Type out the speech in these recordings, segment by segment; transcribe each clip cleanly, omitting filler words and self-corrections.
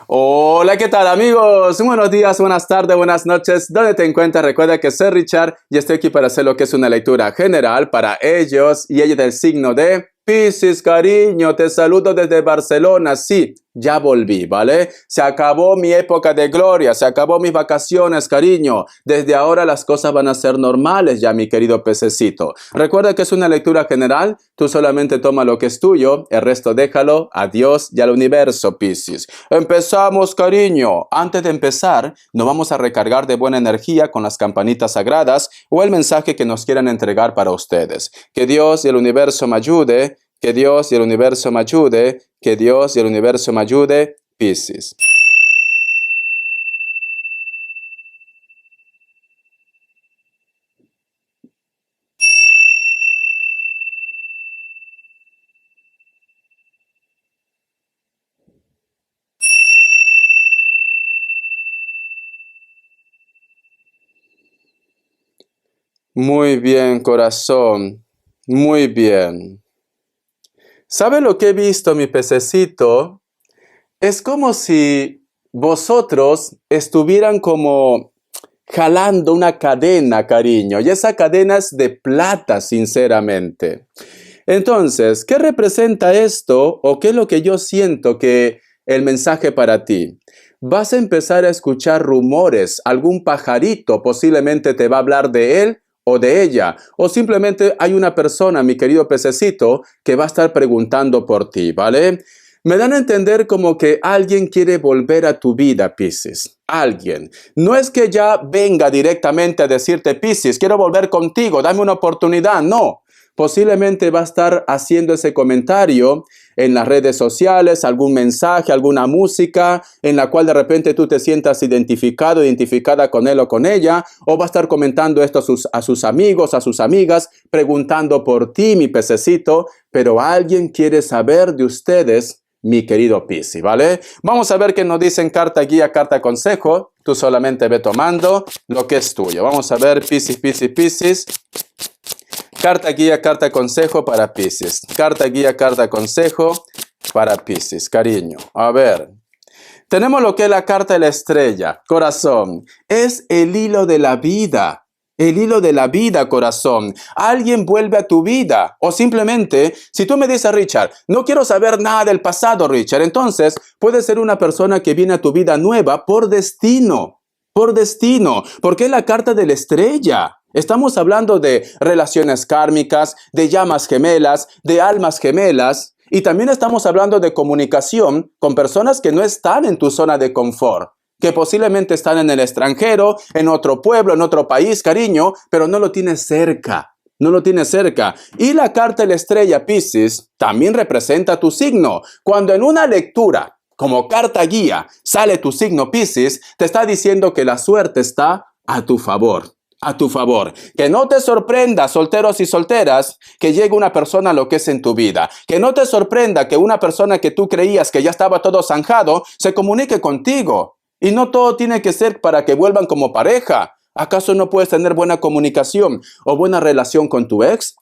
Hola, ¿qué tal amigos? Buenos días, buenas tardes, buenas noches. ¿Dónde te encuentras? Recuerda que soy Richard y estoy aquí para hacer lo que es una lectura general para ellos y ella del signo de Piscis, cariño. Te saludo desde Barcelona. Sí, ya volví, ¿vale? Se acabó mi época de gloria, se acabó mis vacaciones, cariño. Desde ahora las cosas van a ser normales ya, mi querido pececito. Recuerda que es una lectura general. Tú solamente toma lo que es tuyo, el resto déjalo a Dios y al universo, Piscis. Empezamos, cariño. Antes de empezar, nos vamos a recargar de buena energía con las campanitas sagradas o el mensaje que nos quieran entregar para ustedes. Que Dios y el universo me ayude, que Dios y el universo me ayude, que Dios y el universo me ayude, Piscis. Muy bien, corazón. Muy bien. ¿Sabe lo que he visto, mi pececito? Es como si vosotros estuvieran como jalando una cadena, cariño, y esa cadena es de plata, sinceramente. Entonces, ¿qué representa esto o qué es lo que yo siento que el mensaje para ti? Vas a empezar a escuchar rumores, algún pajarito posiblemente te va a hablar de él o de ella, o simplemente hay una persona, mi querido pececito, que va a estar preguntando por ti, ¿vale? Me dan a entender como que alguien quiere volver a tu vida, Piscis. Alguien. No es que ya venga directamente a decirte, Piscis, quiero volver contigo, dame una oportunidad. No. Posiblemente va a estar haciendo ese comentario en las redes sociales, algún mensaje, alguna música en la cual de repente tú te sientas identificado, identificada con él o con ella, o va a estar comentando esto a sus amigos, a sus amigas, preguntando por ti, mi pececito, pero alguien quiere saber de ustedes, mi querido Piscis, ¿vale? Vamos a ver qué nos dicen carta guía, carta consejo. Tú solamente ve tomando lo que es tuyo. Vamos a ver, Piscis, Piscis, Piscis. Carta guía, carta consejo para Piscis. Carta guía, carta consejo para Piscis, cariño. A ver. Tenemos lo que es la carta de la estrella, corazón. Es el hilo de la vida. El hilo de la vida, corazón. Alguien vuelve a tu vida. O simplemente, si tú me dices, Richard, no quiero saber nada del pasado, Richard, entonces puede ser una persona que viene a tu vida nueva por destino. Por destino. Porque es la carta de la estrella. Estamos hablando de relaciones kármicas, de llamas gemelas, de almas gemelas. Y también estamos hablando de comunicación con personas que no están en tu zona de confort, que posiblemente están en el extranjero, en otro pueblo, en otro país, cariño, pero no lo tienes cerca. No lo tienes cerca. Y la carta de la estrella Piscis también representa tu signo. Cuando en una lectura, como carta guía, sale tu signo Piscis, te está diciendo que la suerte está a tu favor. A tu favor. Que no te sorprenda, solteros y solteras, que llegue una persona a lo que es en tu vida. Que no te sorprenda que una persona que tú creías que ya estaba todo zanjado, se comunique contigo. Y no todo tiene que ser para que vuelvan como pareja. ¿Acaso no puedes tener buena comunicación o buena relación con tu ex?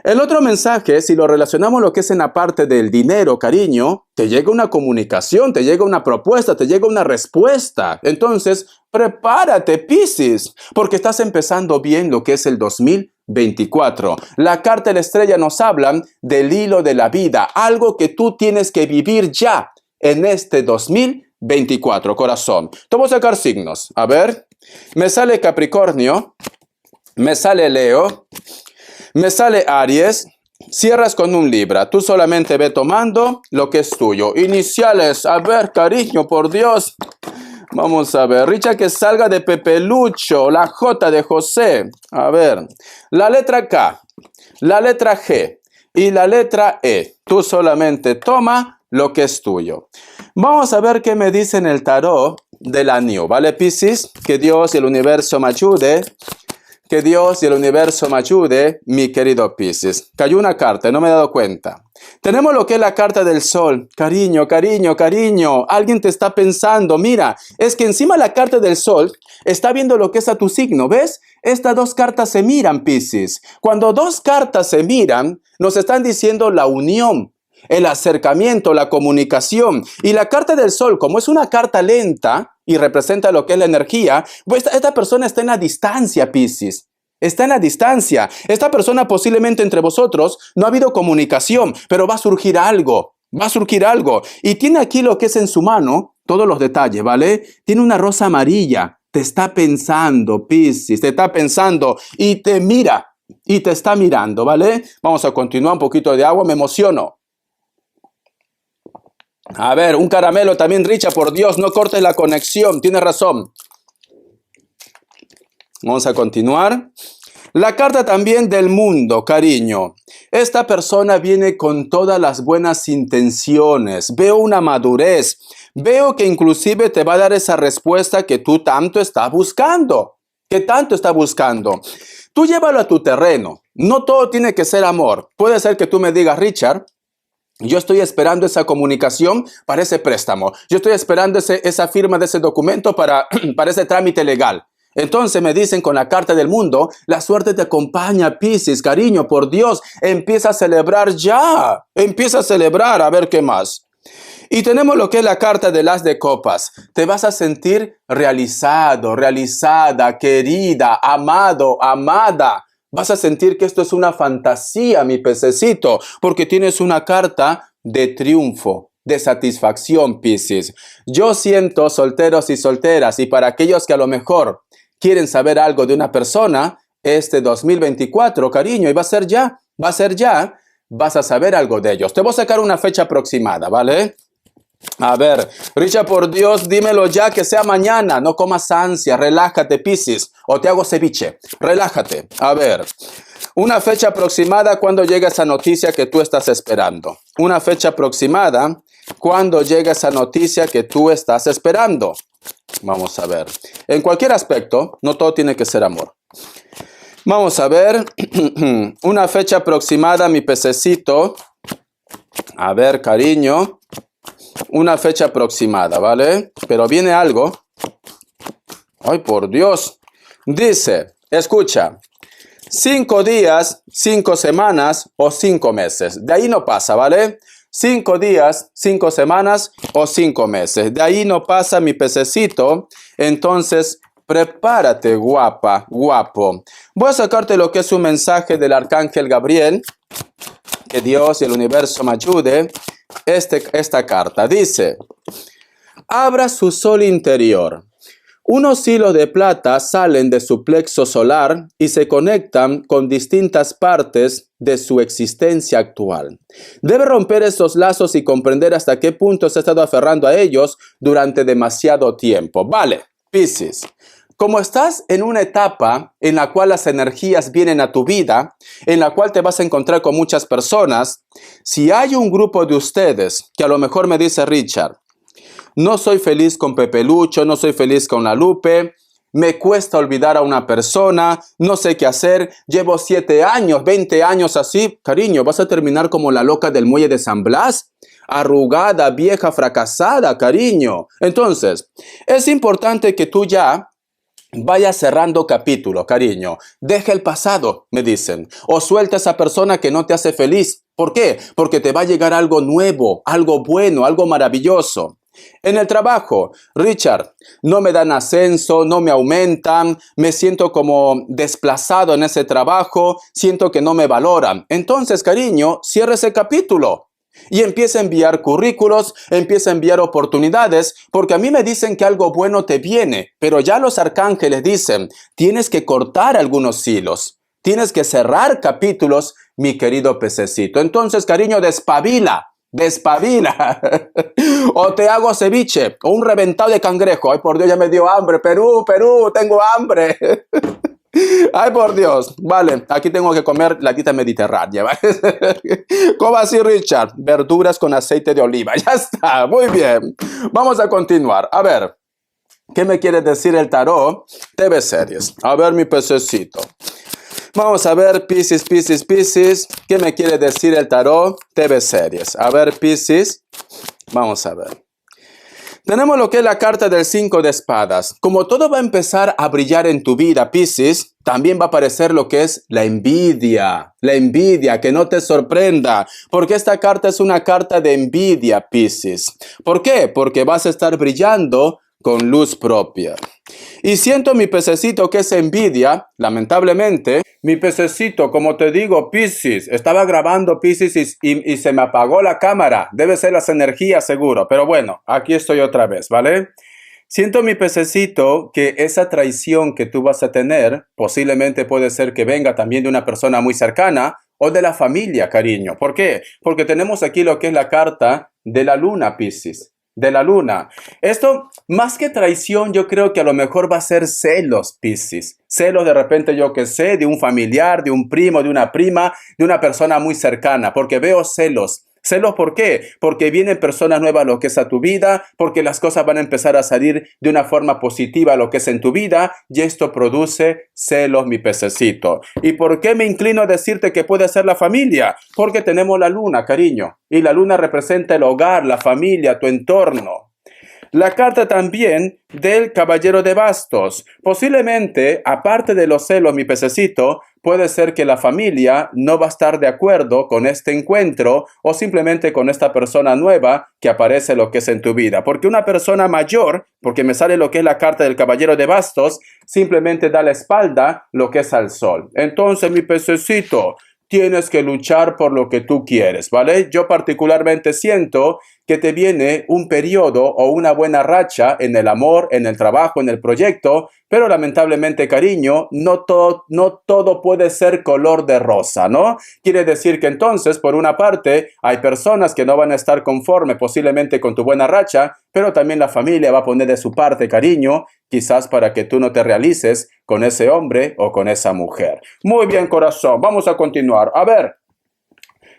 El otro mensaje, si lo relacionamos lo que es en la parte del dinero, cariño, te llega una comunicación, te llega una propuesta, te llega una respuesta. Entonces, prepárate, Piscis, porque estás empezando bien lo que es el 2024. La carta de la estrella nos habla del hilo de la vida, algo que tú tienes que vivir ya en este 2024, corazón. Te voy a sacar signos. A ver, me sale Capricornio, me sale Leo, me sale Aries, cierras con un Libra. Tú solamente ve tomando lo que es tuyo. Iniciales, a ver, cariño, por Dios. Vamos a ver, Richard, que salga de Pepelucho, la J de José. A ver, la letra K, la letra G y la letra E. Tú solamente toma lo que es tuyo. Vamos a ver qué me dice en el tarot de la New, ¿vale, Piscis? Que Dios y el universo me ayude. Que Dios y el universo me ayude, mi querido Piscis. Cayó una carta, no me he dado cuenta. Tenemos lo que es la carta del sol. Cariño, cariño, cariño. Alguien te está pensando. Mira, es que encima la carta del sol está viendo lo que es a tu signo. ¿Ves? Estas dos cartas se miran, Piscis. Cuando dos cartas se miran, nos están diciendo la unión. el acercamiento, la comunicación. Y la carta del Sol, como es una carta lenta y representa lo que es la energía, pues esta persona está en la distancia, Piscis. Está en la distancia. Esta persona posiblemente entre vosotros no ha habido comunicación, pero va a surgir algo. Va a surgir algo. Y tiene aquí lo que es en su mano, todos los detalles, ¿vale? Tiene una rosa amarilla. Te está pensando, Piscis, te está pensando y te mira. Y te está mirando, ¿vale? Vamos a continuar, un poquito de agua, me emociono. A ver, un caramelo también, Richard, por Dios, no cortes la conexión, tienes razón. Vamos a continuar. La carta también del mundo, cariño. Esta persona viene con todas las buenas intenciones. Veo una madurez. Veo que inclusive te va a dar esa respuesta que tú tanto estás buscando. Que tanto estás buscando. Tú llévalo a tu terreno. No todo tiene que ser amor. Puede ser que tú me digas, Richard, yo estoy esperando esa comunicación para ese préstamo. Yo estoy esperando esa firma de ese documento para ese trámite legal. Entonces me dicen con la carta del mundo, la suerte te acompaña, Piscis, cariño, por Dios, empieza a celebrar ya. Empieza a celebrar, a ver qué más. Y tenemos lo que es la carta del As de Copas. Te vas a sentir realizado, realizada, querida, amado, amada. Vas a sentir que esto es una fantasía, mi pececito, porque tienes una carta de triunfo, de satisfacción, Piscis. Yo siento, solteros y solteras, y para aquellos que a lo mejor quieren saber algo de una persona, este 2024, cariño, y va a ser ya, vas a saber algo de ellos. Te voy a sacar una fecha aproximada, ¿vale? A ver, Richard, por Dios, dímelo ya, que sea mañana. No comas ansia, relájate, Piscis, o te hago ceviche. Relájate. A ver, una fecha aproximada cuando llega esa noticia que tú estás esperando. Una fecha aproximada cuando llega esa noticia que tú estás esperando. Vamos a ver. En cualquier aspecto, no todo tiene que ser amor. Vamos a ver. Una fecha aproximada, mi pececito. A ver, cariño. Una fecha aproximada, ¿vale? Pero viene algo. ¡Ay, por Dios! Dice, escucha, 5 días, 5 semanas o 5 meses. De ahí no pasa, ¿vale? 5 días, 5 semanas o 5 meses. De ahí no pasa, mi pececito. Entonces, prepárate, guapa, guapo. Voy a sacarte lo que es un mensaje del arcángel Gabriel. Que Dios y el universo me ayude. Esta carta dice, abra su sol interior. Unos hilos de plata salen de su plexo solar y se conectan con distintas partes de su existencia actual. Debe romper esos lazos y comprender hasta qué punto se ha estado aferrando a ellos durante demasiado tiempo. Vale, Piscis. Como estás en una etapa en la cual las energías vienen a tu vida, en la cual te vas a encontrar con muchas personas, si hay un grupo de ustedes que a lo mejor me dice Richard, no soy feliz con Pepe Lucho, no soy feliz con la Lupe, me cuesta olvidar a una persona, no sé qué hacer, llevo 7 años, 20 años así, cariño, vas a terminar como la loca del muelle de San Blas, arrugada, vieja, fracasada, cariño. Entonces, es importante que tú ya vaya cerrando capítulo, cariño. Deja el pasado, me dicen. O suelta a esa persona que no te hace feliz. ¿Por qué? Porque te va a llegar algo nuevo, algo bueno, algo maravilloso. En el trabajo, Richard, no me dan ascenso, no me aumentan, me siento como desplazado en ese trabajo, siento que no me valoran. Entonces, cariño, cierra ese capítulo. Y empieza a enviar currículos, empieza a enviar oportunidades, porque a mí me dicen que algo bueno te viene, pero ya los arcángeles dicen, tienes que cortar algunos hilos, tienes que cerrar capítulos, mi querido pececito. Entonces, cariño, despabila, despabila. O te hago ceviche, o un reventado de cangrejo. Ay, por Dios, ya me dio hambre. Perú, tengo hambre. Ay, por Dios. Vale, aquí tengo que comer la dieta mediterránea. ¿Vale? ¿Cómo así, Richard? Verduras con aceite de oliva. Ya está, muy bien. Vamos a continuar. A ver, ¿qué me quiere decir el tarot? TV series. A ver, mi pececito. Vamos a ver, Piscis. ¿Qué me quiere decir el tarot? TV series. A ver, Piscis. Vamos a ver. Tenemos lo que es la carta del 5 de espadas. Como todo va a empezar a brillar en tu vida, Piscis, también va a aparecer lo que es la envidia. La envidia, que no te sorprenda, porque esta carta es una carta de envidia, Piscis. ¿Por qué? Porque vas a estar brillando con luz propia. Y siento, mi pececito, que es envidia, lamentablemente. Mi pececito, como te digo, Piscis, estaba grabando Piscis y se me apagó la cámara. Debe ser las energías, seguro. Pero bueno, aquí estoy otra vez, ¿vale? Siento, mi pececito, que esa traición que tú vas a tener posiblemente puede ser que venga también de una persona muy cercana o de la familia, cariño. ¿Por qué? Porque tenemos aquí lo que es la carta de la luna, Piscis. De la luna. Esto, más que traición, yo creo que a lo mejor va a ser celos, Piscis. Celos de repente, yo que sé, de un familiar, de un primo, de una prima, de una persona muy cercana, porque veo celos. ¿Celos por qué? Porque vienen personas nuevas a lo que es a tu vida, porque las cosas van a empezar a salir de una forma positiva a lo que es en tu vida, y esto produce celos, mi pececito. ¿Y por qué me inclino a decirte que puede ser la familia? Porque tenemos la luna, cariño, y la luna representa el hogar, la familia, tu entorno. La carta también del caballero de bastos. Posiblemente, aparte de los celos, mi pececito, puede ser que la familia no va a estar de acuerdo con este encuentro o simplemente con esta persona nueva que aparece lo que es en tu vida. Porque una persona mayor, porque me sale lo que es la carta del caballero de bastos, simplemente da la espalda lo que es al sol. Entonces, mi pececito, tienes que luchar por lo que tú quieres, ¿vale? Yo particularmente siento que te viene un periodo o una buena racha en el amor, en el trabajo, en el proyecto, pero lamentablemente, cariño, no todo puede ser color de rosa, ¿no? Quiere decir que entonces, por una parte, hay personas que no van a estar conforme posiblemente con tu buena racha, pero también la familia va a poner de su parte, cariño, quizás para que tú no te realices con ese hombre o con esa mujer. Muy bien, corazón, vamos a continuar. A ver,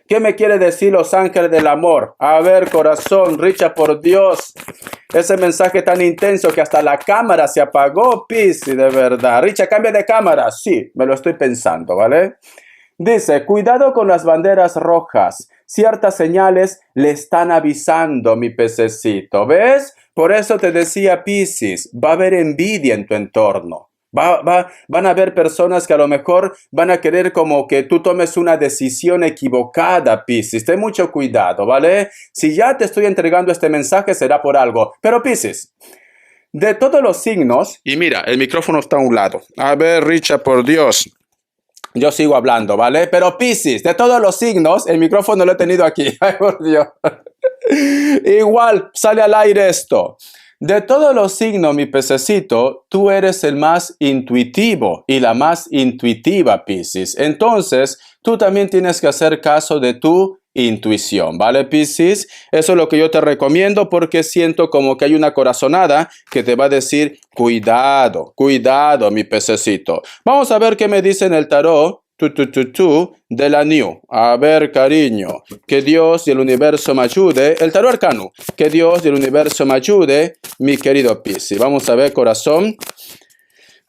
¿qué me quiere decir los ángeles del amor? A ver, corazón, Richard, por Dios. Ese mensaje tan intenso que hasta la cámara se apagó, Piscis, de verdad. Richard, cambia de cámara. Sí, me lo estoy pensando, ¿vale? Dice, cuidado con las banderas rojas. Ciertas señales le están avisando, mi pececito. ¿Ves? Por eso te decía, Piscis, va a haber envidia en tu entorno. Van a haber personas que a lo mejor van a querer como que tú tomes una decisión equivocada, Piscis. Ten mucho cuidado, ¿vale? Si ya te estoy entregando este mensaje será por algo. Pero Piscis, de todos los signos... Y mira, el micrófono está a un lado. A ver, Richard, por Dios. Yo sigo hablando, ¿vale? Pero Piscis, de todos los signos, el micrófono lo he tenido aquí. Ay, por Dios. Igual, sale al aire esto. De todos los signos, mi pececito, tú eres el más intuitivo y la más intuitiva, Piscis. Entonces, tú también tienes que hacer caso de tu intuición, ¿vale, Piscis? Eso es lo que yo te recomiendo porque siento como que hay una corazonada que te va a decir, cuidado, cuidado, mi pececito. Vamos a ver qué me dice en el tarot. De la New. A ver, cariño, que Dios y el universo me ayude. El tarot arcano. Que Dios y el universo me ayude, mi querido Piscis. Vamos a ver, corazón.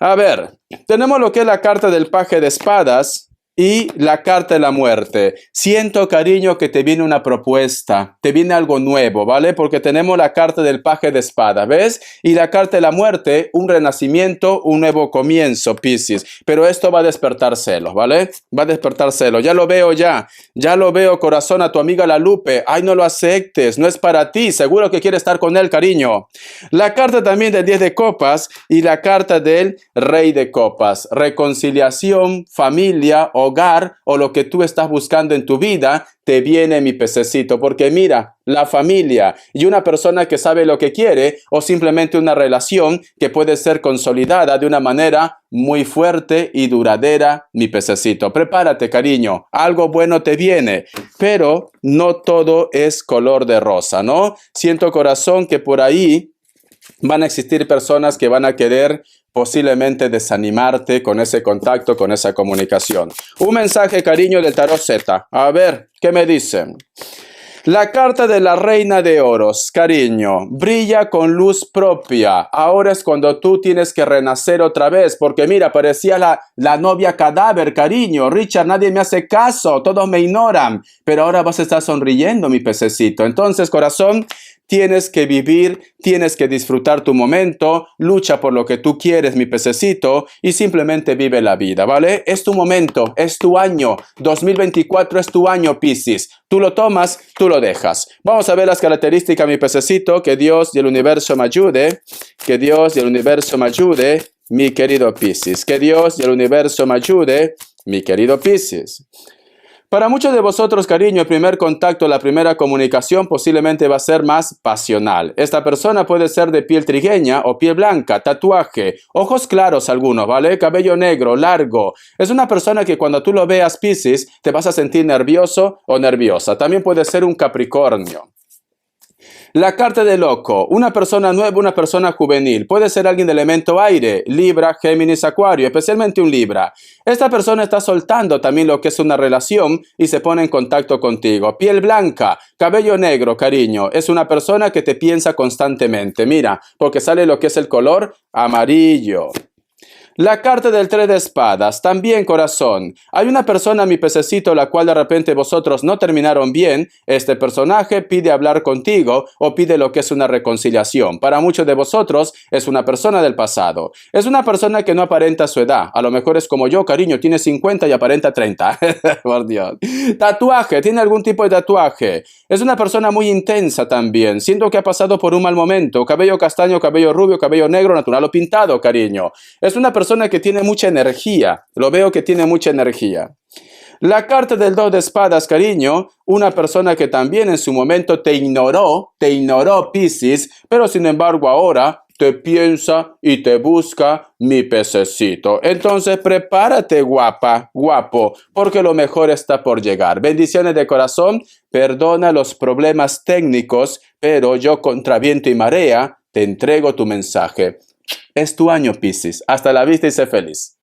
A ver, tenemos lo que es la carta del paje de espadas y la carta de la muerte. Siento, cariño, que te viene una propuesta, te viene algo nuevo, ¿vale? Porque tenemos la carta del paje de espada, ¿ves? Y la carta de la muerte, un renacimiento, un nuevo comienzo, Piscis. Pero esto va a despertar celos, ¿vale? Va a despertar celos. Ya lo veo ya lo veo, corazón, a tu amiga la Lupe. Ay, no lo aceptes, no es para ti, seguro que quiere estar con él, cariño. La carta también del 10 de copas y la carta del rey de copas. Reconciliación, familia, hogar o lo que tú estás buscando en tu vida, te viene, mi pececito, porque mira, la familia y una persona que sabe lo que quiere o simplemente una relación que puede ser consolidada de una manera muy fuerte y duradera, mi pececito. Prepárate, cariño, algo bueno te viene, pero no todo es color de rosa, ¿no? Siento, corazón, que por ahí van a existir personas que van a querer posiblemente desanimarte con ese contacto, con esa comunicación. Un mensaje, cariño, del tarot Z. A ver, ¿qué me dicen? La carta de la reina de oros, cariño, brilla con luz propia. Ahora es cuando tú tienes que renacer otra vez, porque mira, parecía la novia cadáver, cariño. Richard, nadie me hace caso, todos me ignoran, pero ahora vas a estar sonriendo, mi pececito. Entonces, corazón, tienes que vivir, tienes que disfrutar tu momento, lucha por lo que tú quieres, mi pececito, y simplemente vive la vida, ¿vale? Es tu momento, es tu año, 2024 es tu año, Piscis. Tú lo tomas, tú lo dejas. Vamos a ver las características, mi pececito, que Dios y el universo me ayude, que Dios y el universo me ayude, mi querido Piscis, que Dios y el universo me ayude, mi querido Piscis. Para muchos de vosotros, cariño, el primer contacto, la primera comunicación posiblemente va a ser más pasional. Esta persona puede ser de piel trigueña o piel blanca, tatuaje, ojos claros algunos, ¿vale? Cabello negro, largo. Es una persona que cuando tú lo veas, Piscis, te vas a sentir nervioso o nerviosa. También puede ser un Capricornio. La carta de loco, una persona nueva, una persona juvenil, puede ser alguien de elemento aire, Libra, Géminis, Acuario, especialmente un Libra. Esta persona está soltando también lo que es una relación y se pone en contacto contigo. Piel blanca, cabello negro, cariño, es una persona que te piensa constantemente, mira, porque sale lo que es el color amarillo. La carta del 3 de espadas, también corazón. Hay una persona, mi pececito, la cual de repente vosotros no terminaron bien. Este personaje pide hablar contigo o pide lo que es una reconciliación. Para muchos de vosotros es una persona del pasado. Es una persona que no aparenta su edad. A lo mejor es como yo, cariño, tiene 50 y aparenta 30. Por Dios. Tatuaje, tiene algún tipo de tatuaje. Es una persona muy intensa también. Siento que ha pasado por un mal momento. Cabello castaño, cabello rubio, cabello negro, natural o pintado, cariño. Es una persona que tiene mucha energía. Lo veo que tiene mucha energía. La carta del 2 de espadas, cariño. Una persona que también en su momento te ignoró, Piscis, pero sin embargo ahora te piensa y te busca, mi pececito. Entonces prepárate, guapa, guapo, porque lo mejor está por llegar. Bendiciones de corazón, perdona los problemas técnicos, pero yo contra viento y marea te entrego tu mensaje. Es tu año, Piscis. Hasta la vista y sé feliz.